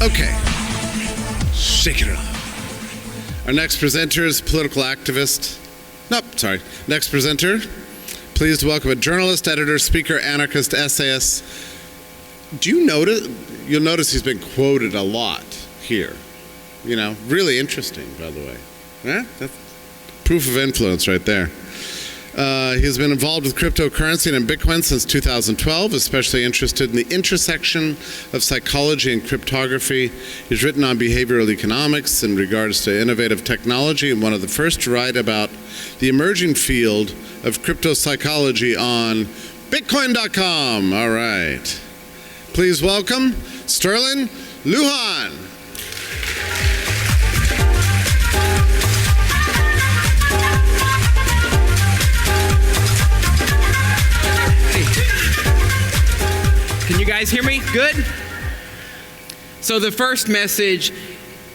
Okay. Shake it off. Our next presenter is political activist. Next presenter. Pleased to welcome a journalist, editor, speaker, anarchist, essayist. You'll notice he's been quoted a lot here. Really interesting, by the way. Yeah? That's proof of influence right there. He's been involved with cryptocurrency and Bitcoin since 2012, especially interested in the intersection of psychology and cryptography. He's written on behavioral economics in regards to innovative technology, and one of the first to write about the emerging field of cryptopsychology on Bitcoin.com. All right. Please welcome Sterlin Lujan. Can you guys hear me? Good? So the first message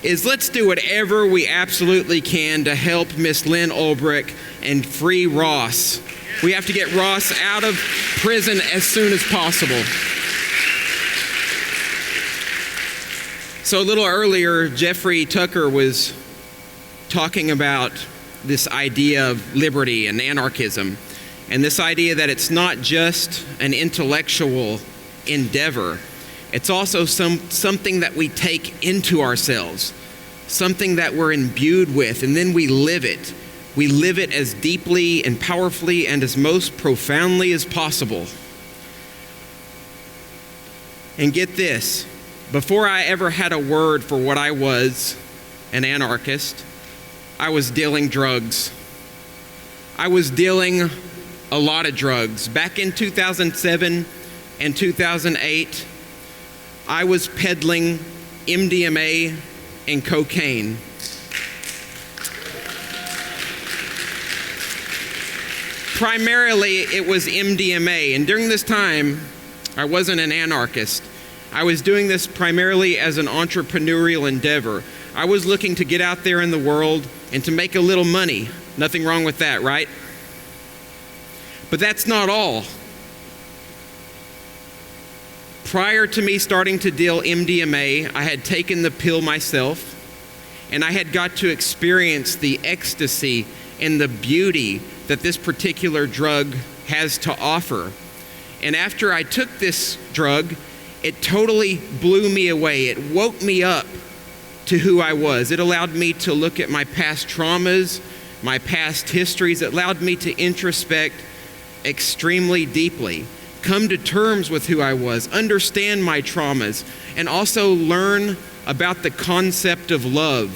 is let's do whatever we absolutely can to help Miss Lynn Ulbrich and free Ross. We have to get Ross out of prison as soon as possible. So a little earlier, Jeffrey Tucker was talking about this idea of liberty and anarchism, and this idea that it's not just an intellectual endeavor. It's also something that we take into ourselves, something that we're imbued with, and then we live it. We live it as deeply and powerfully and as most profoundly as possible. And get this, before I ever had a word for what I was, an anarchist, I was dealing drugs. I was dealing a lot of drugs. Back in 2007 and 2008, I was peddling MDMA and cocaine. Primarily, it was MDMA, and during this time, I wasn't an anarchist. I was doing this primarily as an entrepreneurial endeavor. I was looking to get out there in the world and to make a little money. Nothing wrong with that, right? But that's not all. Prior to me starting to deal MDMA, I had taken the pill myself, and I had got to experience the ecstasy and the beauty that this particular drug has to offer. And after I took this drug, it totally blew me away. It woke me up to who I was. It allowed me to look at my past traumas, my past histories. It allowed me to introspect extremely deeply, come to terms with who I was, understand my traumas, and also learn about the concept of love.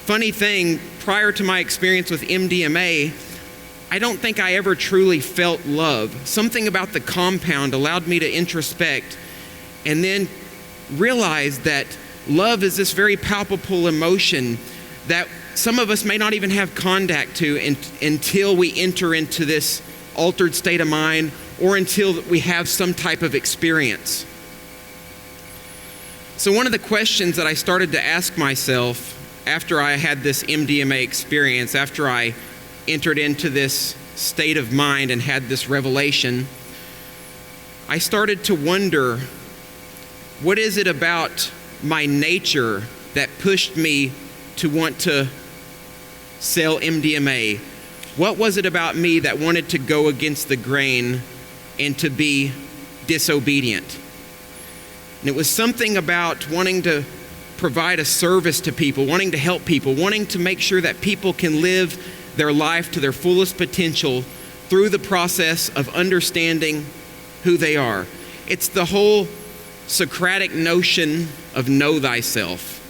Funny thing, prior to my experience with MDMA, I don't think I ever truly felt love. Something about the compound allowed me to introspect and then realize that love is this very palpable emotion that some of us may not even have contact to until we enter into this altered state of mind or until we have some type of experience. So one of the questions that I started to ask myself after I had this MDMA experience, after I entered into this state of mind and had this revelation, I started to wonder, what is it about my nature that pushed me to want to sell MDMA? What was it about me that wanted to go against the grain and to be disobedient? And it was something about wanting to provide a service to people, wanting to help people, wanting to make sure that people can live their life to their fullest potential through the process of understanding who they are. It's the whole Socratic notion of know thyself,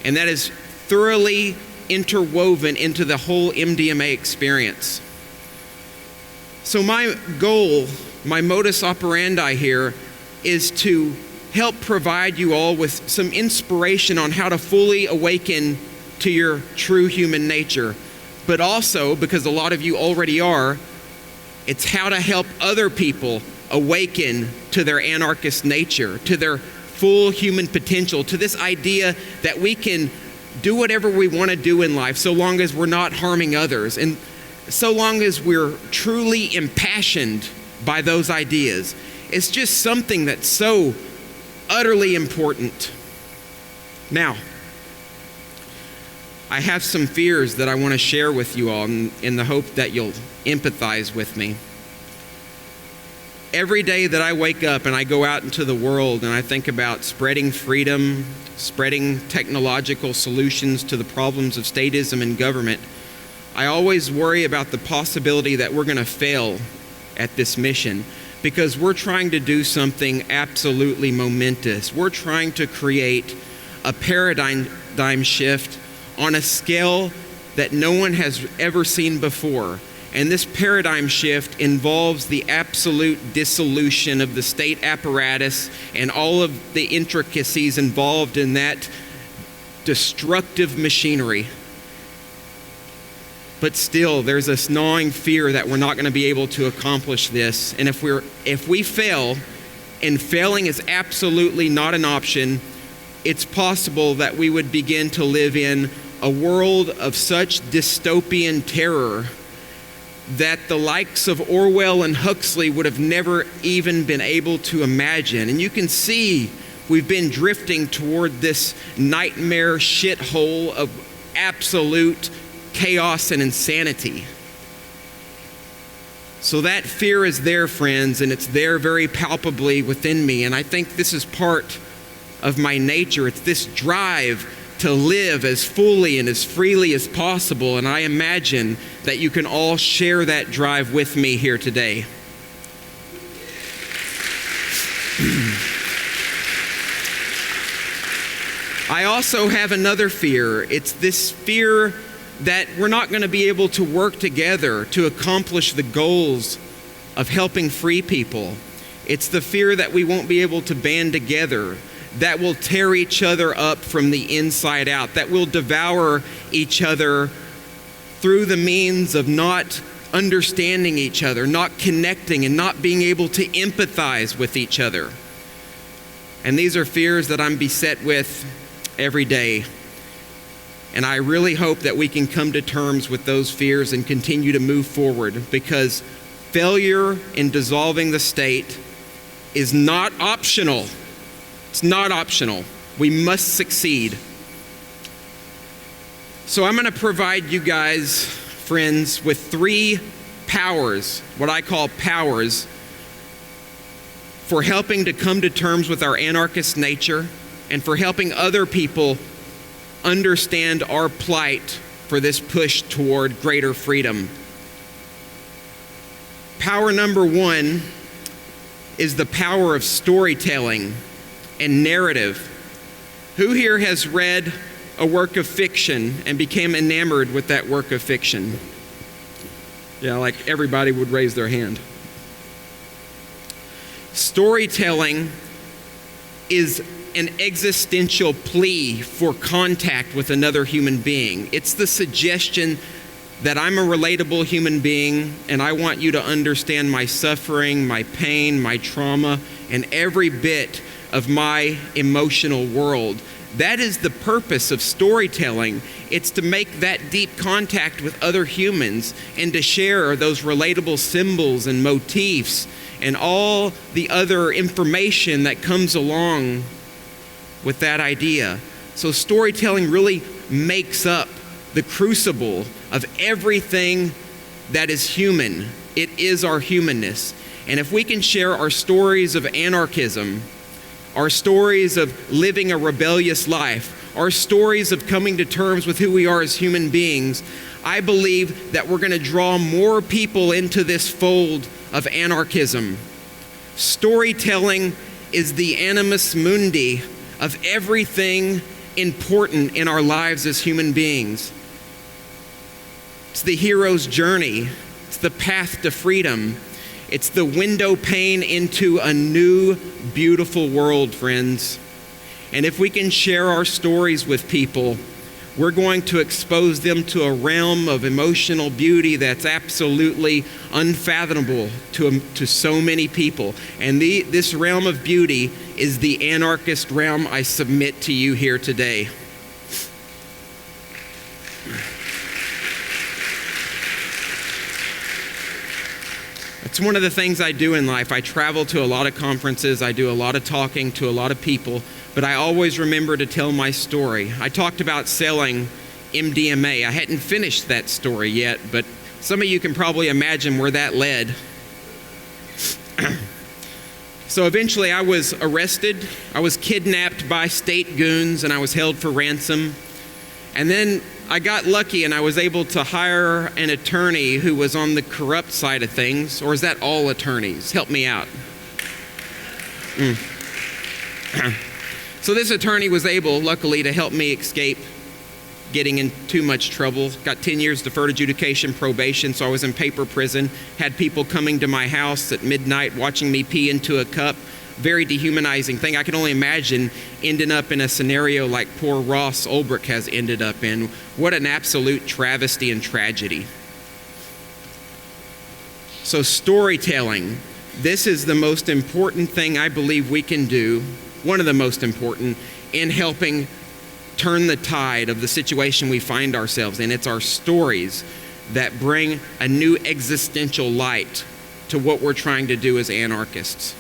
and that is thoroughly interwoven into the whole MDMA experience. So my goal, my modus operandi here, is to help provide you all with some inspiration on how to fully awaken to your true human nature. But also, because a lot of you already are, it's how to help other people awaken to their anarchist nature, to their full human potential, to this idea that we can do whatever we want to do in life so long as we're not harming others and so long as we're truly impassioned by those ideas. It's just something that's so utterly important. Now, I have some fears that I want to share with you all in the hope that you'll empathize with me. Every day that I wake up and I go out into the world and I think about spreading freedom, spreading technological solutions to the problems of statism and government, I always worry about the possibility that we're going to fail at this mission because we're trying to do something absolutely momentous. We're trying to create a paradigm shift on a scale that no one has ever seen before. And this paradigm shift involves the absolute dissolution of the state apparatus and all of the intricacies involved in that destructive machinery. But still, there's this gnawing fear that we're not going to be able to accomplish this. And if we fail, and failing is absolutely not an option, it's possible that we would begin to live in a world of such dystopian terror that the likes of Orwell and Huxley would have never even been able to imagine. And you can see we've been drifting toward this nightmare shithole of absolute chaos and insanity. So that fear is there, friends, and it's there very palpably within me. And I think this is part of my nature. It's this drive to live as fully and as freely as possible. And I imagine that you can all share that drive with me here today. I also have another fear. It's this fear that we're not going to be able to work together to accomplish the goals of helping free people. It's the fear that we won't be able to band together, that will tear each other up from the inside out, that will devour each other through the means of not understanding each other, not connecting, and not being able to empathize with each other. And these are fears that I'm beset with every day. And I really hope that we can come to terms with those fears and continue to move forward, because failure in dissolving the state is not optional. It's not optional. We must succeed. So I'm going to provide you guys, friends, with 3 powers, what I call powers, for helping to come to terms with our anarchist nature and for helping other people understand our plight for this push toward greater freedom. Power number 1 is the power of storytelling and narrative. Who here has read a work of fiction and became enamored with that work of fiction? Yeah, like everybody would raise their hand. Storytelling is an existential plea for contact with another human being. It's the suggestion that I'm a relatable human being and I want you to understand my suffering, my pain, my trauma, and every bit of my emotional world. That is the purpose of storytelling. It's to make that deep contact with other humans and to share those relatable symbols and motifs and all the other information that comes along with that idea. So storytelling really makes up the crucible of everything that is human. It is our humanness. And if we can share our stories of anarchism, our stories of living a rebellious life, our stories of coming to terms with who we are as human beings, I believe that we're going to draw more people into this fold of anarchism. Storytelling is the animus mundi of everything important in our lives as human beings. It's the hero's journey. It's the path to freedom. It's the window pane into a new, beautiful world, friends. And if we can share our stories with people, we're going to expose them to a realm of emotional beauty that's absolutely unfathomable to so many people. And this realm of beauty is the anarchist realm I submit to you here today. It's one of the things I do in life. I travel to a lot of conferences. I do a lot of talking to a lot of people. but I always remember to tell my story. I talked about selling MDMA. I hadn't finished that story yet, but some of you can probably imagine where that led. So eventually I was arrested. I was kidnapped by state goons and I was held for ransom. And then I got lucky and I was able to hire an attorney who was on the corrupt side of things. Or is that all attorneys? Help me out. So this attorney was able, luckily, to help me escape getting in too much trouble. Got 10 years deferred adjudication probation, so I was in paper prison. Had people coming to my house at midnight watching me pee into a cup. Very dehumanizing thing. I can only imagine ending up in a scenario like poor Ross Ulbricht has ended up in. What an absolute travesty and tragedy. So storytelling, this is the most important thing I believe we can do, one of the most important, in helping turn the tide of the situation we find ourselves in. It's our stories that bring a new existential light to what we're trying to do as anarchists.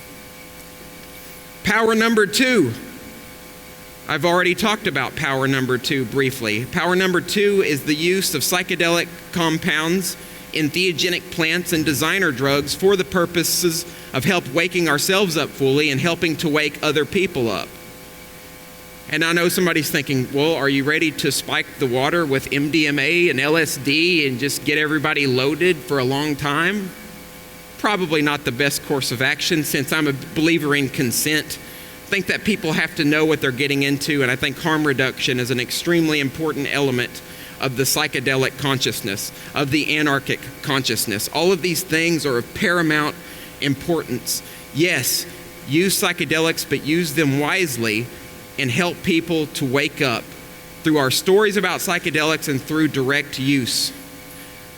Power number 2. I've already talked about power number 2 briefly. Power number 2 is the use of psychedelic compounds, entheogenic plants, and designer drugs for the purposes of help waking ourselves up fully and helping to wake other people up. And I know somebody's thinking, well, are you ready to spike the water with MDMA and LSD and just get everybody loaded for a long time? Probably not the best course of action, since I'm a believer in consent. I think that people have to know what they're getting into, and I think harm reduction is an extremely important element of the psychedelic consciousness, of the anarchic consciousness. All of these things are of paramount importance. Yes, use psychedelics, but use them wisely and help people to wake up through our stories about psychedelics and through direct use.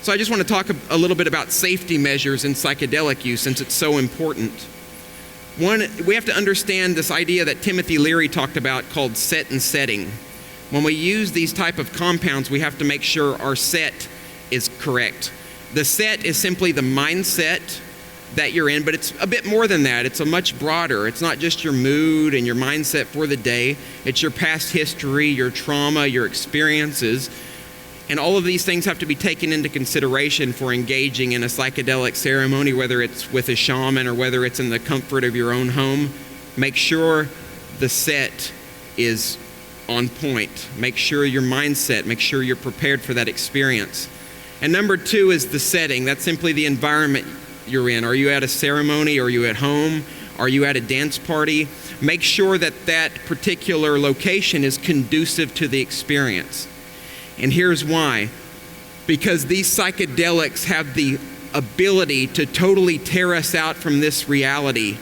So I just want to talk a little bit about safety measures in psychedelic use, since it's so important. One, we have to understand this idea that Timothy Leary talked about called set and setting. When we use these type of compounds, we have to make sure our set is correct. The set is simply the mindset that you're in, but it's a bit more than that. It's a much broader. It's not just your mood and your mindset for the day. It's your past history, your trauma, your experiences. And all of these things have to be taken into consideration for engaging in a psychedelic ceremony, whether it's with a shaman or whether it's in the comfort of your own home. Make sure the set is on point. Make sure your mindset, make sure you're prepared for that experience. And number 2 is the setting. That's simply the environment you're in. Are you at a ceremony? Are you at home? Are you at a dance party? Make sure that that particular location is conducive to the experience. And here's why. Because these psychedelics have the ability to totally tear us out from this reality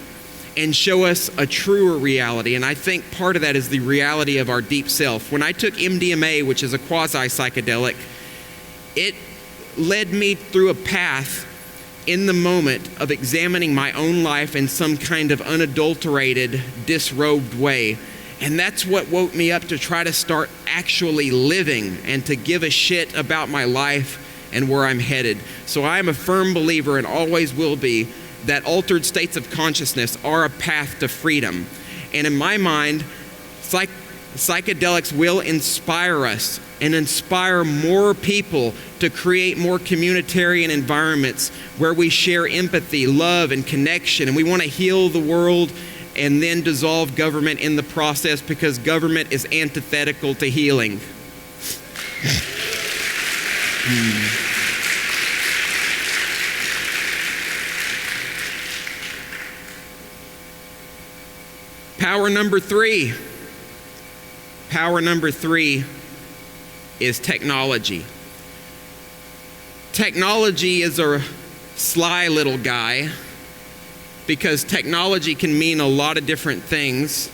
and show us a truer reality. And I think part of that is the reality of our deep self. When I took MDMA, which is a quasi-psychedelic, it led me through a path in the moment of examining my own life in some kind of unadulterated, disrobed way. And that's what woke me up to try to start actually living and to give a shit about my life and where I'm headed. So I'm a firm believer, and always will be, that altered states of consciousness are a path to freedom. And in my mind, psychedelics will inspire us and inspire more people to create more communitarian environments where we share empathy, love, and connection. And we want to heal the world and then dissolve government in the process, because government is antithetical to healing. Power number 3. Power number 3 is technology. Technology is a sly little guy, because technology can mean a lot of different things,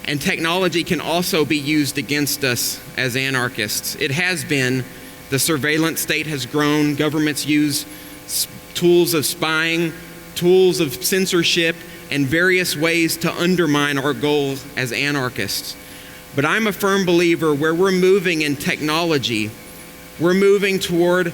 and technology can also be used against us as anarchists. It has been. The surveillance state has grown. Governments use tools of spying, tools of censorship, and various ways to undermine our goal as anarchists. But I'm a firm believer where we're moving in technology, we're moving toward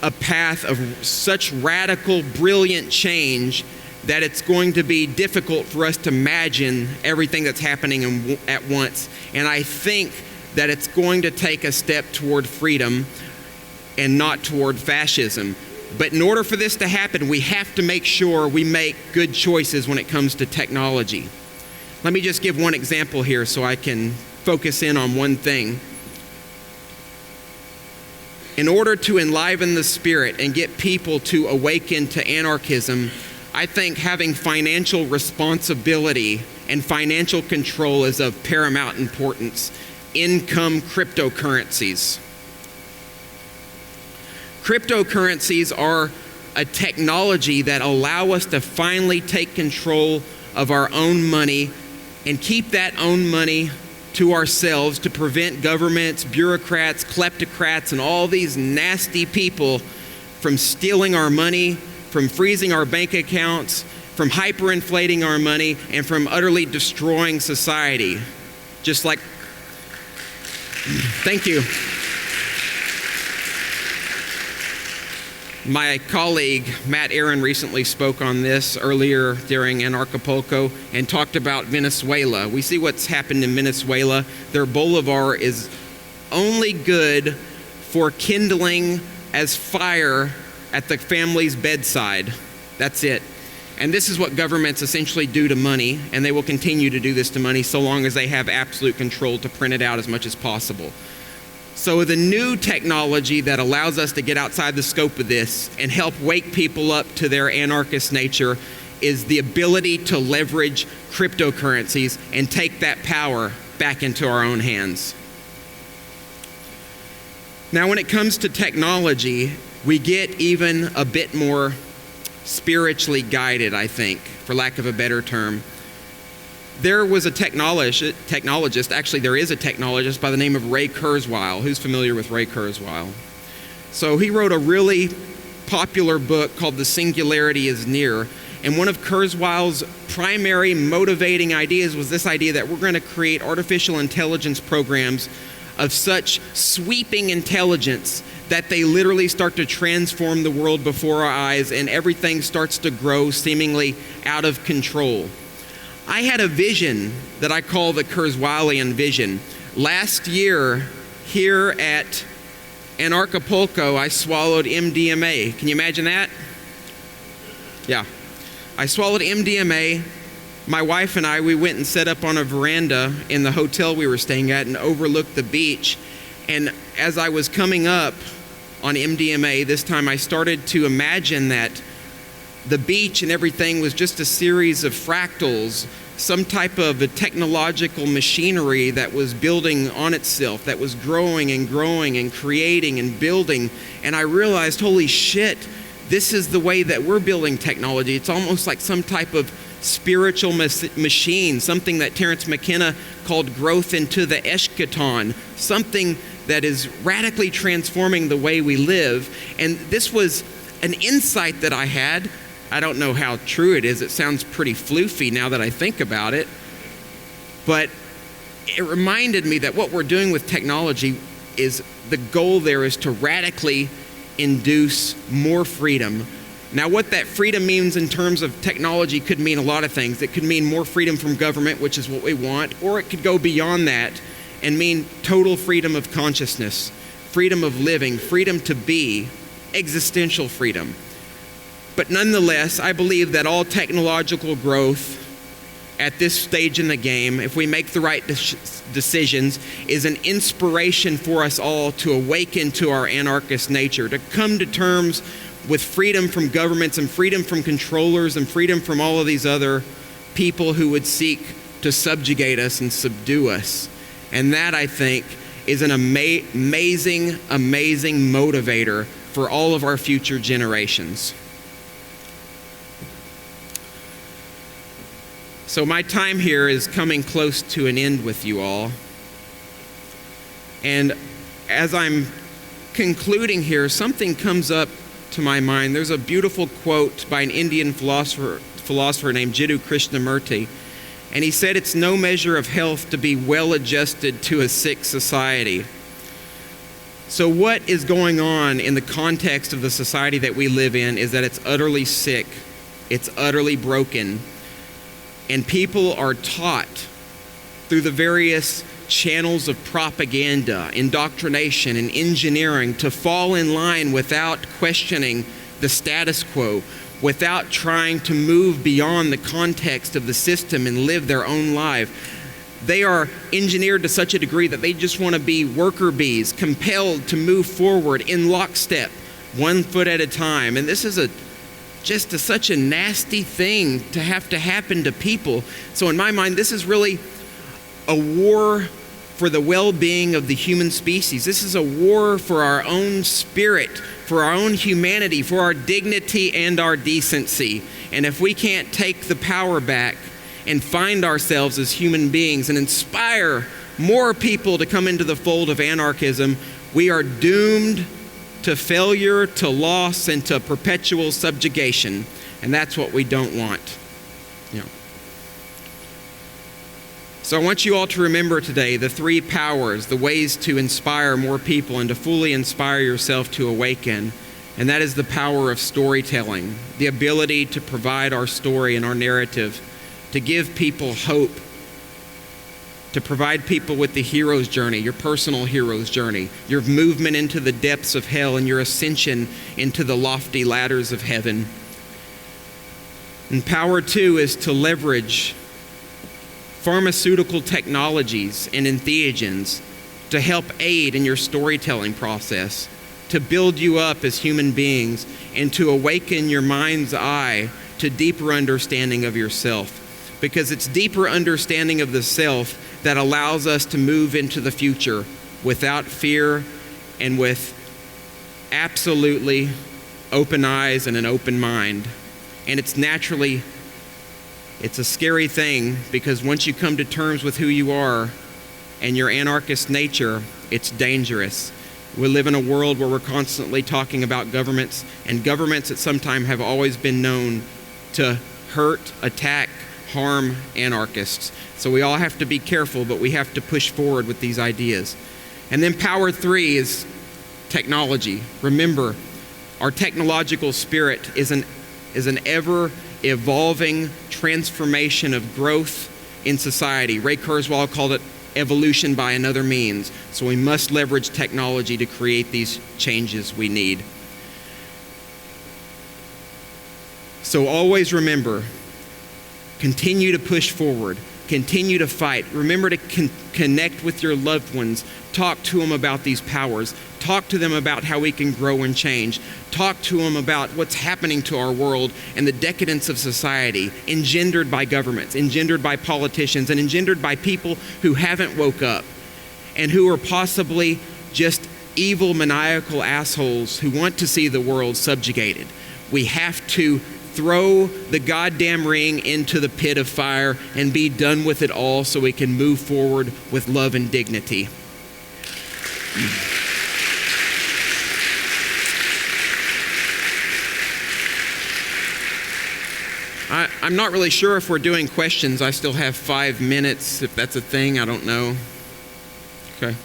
a path of such radical, brilliant change that it's going to be difficult for us to imagine everything that's happening at once. And I think that it's going to take a step toward freedom and not toward fascism. But in order for this to happen, we have to make sure we make good choices when it comes to technology. Let me just give one example here so I can focus in on one thing. In order to enliven the spirit and get people to awaken to anarchism, I think having financial responsibility and financial control is of paramount importance. Income cryptocurrencies. Cryptocurrencies are a technology that allow us to finally take control of our own money and keep that own money to ourselves to prevent governments, bureaucrats, kleptocrats, and all these nasty people from stealing our money, from freezing our bank accounts, from hyperinflating our money, and from utterly destroying society. Just like, thank you. My colleague, Matt Aaron, recently spoke on this earlier during Anarchapulco and talked about Venezuela. We see what's happened in Venezuela. Their bolivar is only good for kindling as fire at the family's bedside. That's it. And this is what governments essentially do to money, and they will continue to do this to money so long as they have absolute control to print it out as much as possible. So the new technology that allows us to get outside the scope of this and help wake people up to their anarchist nature is the ability to leverage cryptocurrencies and take that power back into our own hands. Now, when it comes to technology, we get even a bit more spiritually guided, I think, for lack of a better term. There was a technologist, actually there is a technologist by the name of Ray Kurzweil. Who's familiar with Ray Kurzweil? So he wrote a really popular book called The Singularity is Near. And one of Kurzweil's primary motivating ideas was this idea that we're going to create artificial intelligence programs of such sweeping intelligence that they literally start to transform the world before our eyes and everything starts to grow seemingly out of control. I had a vision that I call the Kurzweilian vision. Last year, here at Anarchapulco, I swallowed MDMA. Can you imagine that? Yeah. I swallowed MDMA. My wife and I, we went and set up on a veranda in the hotel we were staying at and overlooked the beach. And as I was coming up on MDMA, this time I started to imagine that the beach and everything was just a series of fractals, some type of a technological machinery that was building on itself, that was growing and growing and creating and building. And I realized, holy shit, this is the way that we're building technology. It's almost like some type of spiritual machine, something that Terence McKenna called growth into the eschaton, something that is radically transforming the way we live. And this was an insight that I had. I don't know how true it is. It sounds pretty floofy now that I think about it. But it reminded me that what we're doing with technology is the goal there is to radically induce more freedom. Now, what that freedom means in terms of technology could mean a lot of things. It could mean more freedom from government, which is what we want, or it could go beyond that and mean total freedom of consciousness, freedom of living, freedom to be, existential freedom. But nonetheless, I believe that all technological growth at this stage in the game, if we make the right decisions, is an inspiration for us all to awaken to our anarchist nature, to come to terms with freedom from governments and freedom from controllers and freedom from all of these other people who would seek to subjugate us and subdue us. And that, I think, is an amazing, amazing motivator for all of our future generations. So my time here is coming close to an end with you all. And as I'm concluding here, something comes up to my mind. There's a beautiful quote by an Indian philosopher named Jiddu Krishnamurti. And he said, "It's no measure of health to be well adjusted to a sick society." So what is going on in the context of the society that we live in is that it's utterly sick. It's utterly broken. And people are taught through the various channels of propaganda, indoctrination, and engineering to fall in line without questioning the status quo, without trying to move beyond the context of the system and live their own life. They are engineered to such a degree that they just want to be worker bees, compelled to move forward in lockstep, 1 foot at a time. And this is such a nasty thing to have to happen to people. So in my mind, this is really a war for the well-being of the human species. This is a war for our own spirit, for our own humanity, for our dignity and our decency. And if we can't take the power back and find ourselves as human beings and inspire more people to come into the fold of anarchism, we are doomed to failure, to loss, and to perpetual subjugation. And that's what we don't want. So I want you all to remember today the 3 powers, the ways to inspire more people and to fully inspire yourself to awaken. And that is the power of storytelling, the ability to provide our story and our narrative, to give people hope, to provide people with the hero's journey, your personal hero's journey, your movement into the depths of hell and your ascension into the lofty ladders of heaven. And power 2 is to leverage pharmaceutical technologies and entheogens to help aid in your storytelling process, to build you up as human beings, and to awaken your mind's eye to deeper understanding of yourself. Because it's deeper understanding of the self that allows us to move into the future without fear and with absolutely open eyes and an open mind. And it's a scary thing, because once you come to terms with who you are and your anarchist nature, it's dangerous. We live in a world where we're constantly talking about governments, and governments at some time have always been known to hurt, attack, harm anarchists. So we all have to be careful, but we have to push forward with these ideas. And then power 3 is technology. Remember, our technological spirit is an ever-evolving transformation of growth in society. Ray Kurzweil called it evolution by another means. So we must leverage technology to create these changes we need. So always remember, continue to push forward, continue to fight. Remember to connect with your loved ones. Talk to them about these powers. Talk to them about how we can grow and change. Talk to them about what's happening to our world and the decadence of society, engendered by governments, engendered by politicians, and engendered by people who haven't woke up and who are possibly just evil, maniacal assholes who want to see the world subjugated. We have to throw the goddamn ring into the pit of fire and be done with it all so we can move forward with love and dignity. I'm not really sure if we're doing questions. I still have 5 minutes, if that's a thing. I don't know. Okay.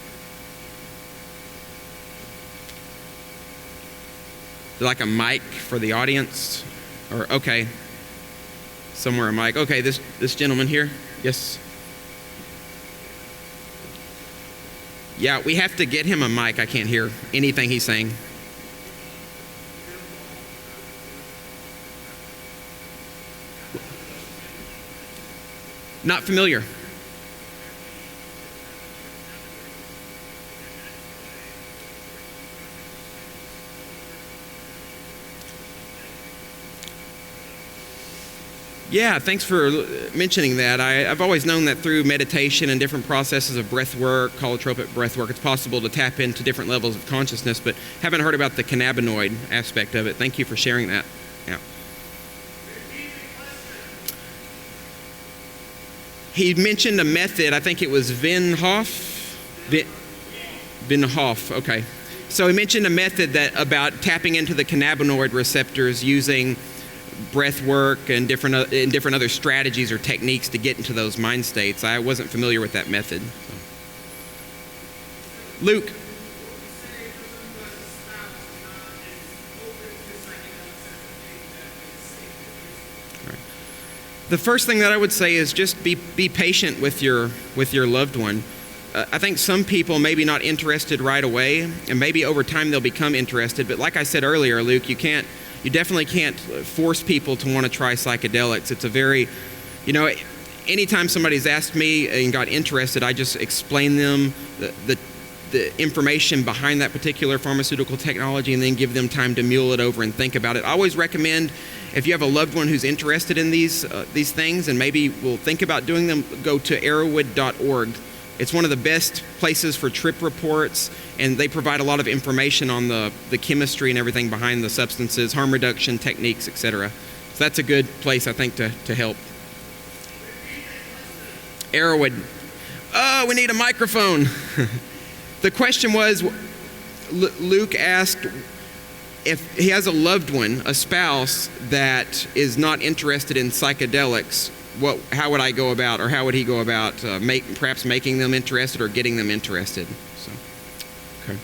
Like a mic for the audience? Or, okay. Somewhere a mic. Okay, this gentleman here. Yes. Yeah, we have to get him a mic. I can't hear anything he's saying. Not familiar. Yeah, thanks for mentioning that. I've always known that through meditation and different processes of breath work, holotropic breath work, it's possible to tap into different levels of consciousness, but haven't heard about the cannabinoid aspect of it. Thank you for sharing that. Yeah. He mentioned a method, I think it was Wim Hof, okay. So he mentioned a method that about tapping into the cannabinoid receptors using breath work and different other strategies or techniques to get into those mind states. I wasn't familiar with that method. So. Luke. The first thing that I would say is just be patient with your loved one. I think some people may be not interested right away, and maybe over time they'll become interested. But like I said earlier, Luke, you definitely can't force people to want to try psychedelics. It's a very, anytime somebody's asked me and got interested, I just explain them the information behind that particular pharmaceutical technology and then give them time to mule it over and think about it. I always recommend, if you have a loved one who's interested in these things and maybe will think about doing them, go to arrowwood.org. It's one of the best places for trip reports, and they provide a lot of information on the chemistry and everything behind the substances, harm reduction techniques, etc. So that's a good place, I think, to help. Arrowwood. Oh, we need a microphone. The question was, Luke asked if he has a loved one, a spouse, that is not interested in psychedelics, how would I go about, or how would he go about perhaps making them interested or getting them interested? So, okay.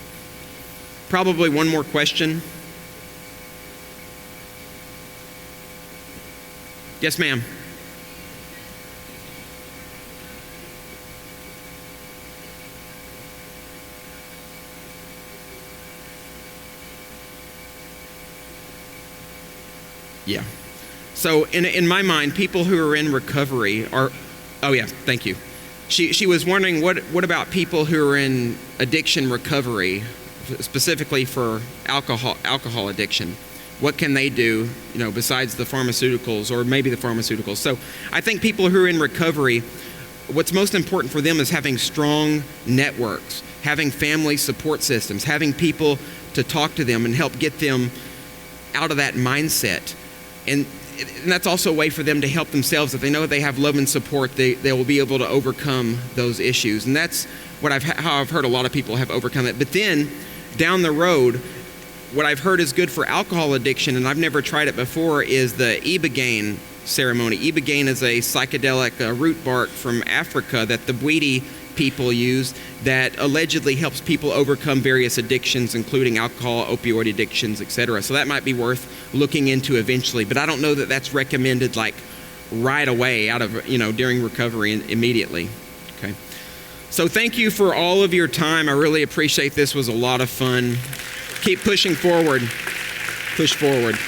Probably one more question. Yes, ma'am. Yeah. So in my mind, people who are in recovery are, oh yeah, thank you. She was wondering what about people who are in addiction recovery, specifically for alcohol addiction? What can they do, besides the pharmaceuticals, or maybe the pharmaceuticals? So I think people who are in recovery, what's most important for them is having strong networks, having family support systems, having people to talk to them and help get them out of that mindset. And that's also a way for them to help themselves. If they know they have love and support, they will be able to overcome those issues. And that's how I've heard a lot of people have overcome it. But then, down the road, what I've heard is good for alcohol addiction, and I've never tried it before, is the ibogaine ceremony. Ibogaine is a psychedelic root bark from Africa that the Bwiti people use that allegedly helps people overcome various addictions, including alcohol, opioid addictions, etc. So that might be worth looking into eventually, but I don't know that that's recommended like right away out of, during recovery immediately. Okay. So thank you for all of your time. I really appreciate this. Was a lot of fun. Keep pushing forward. Push forward.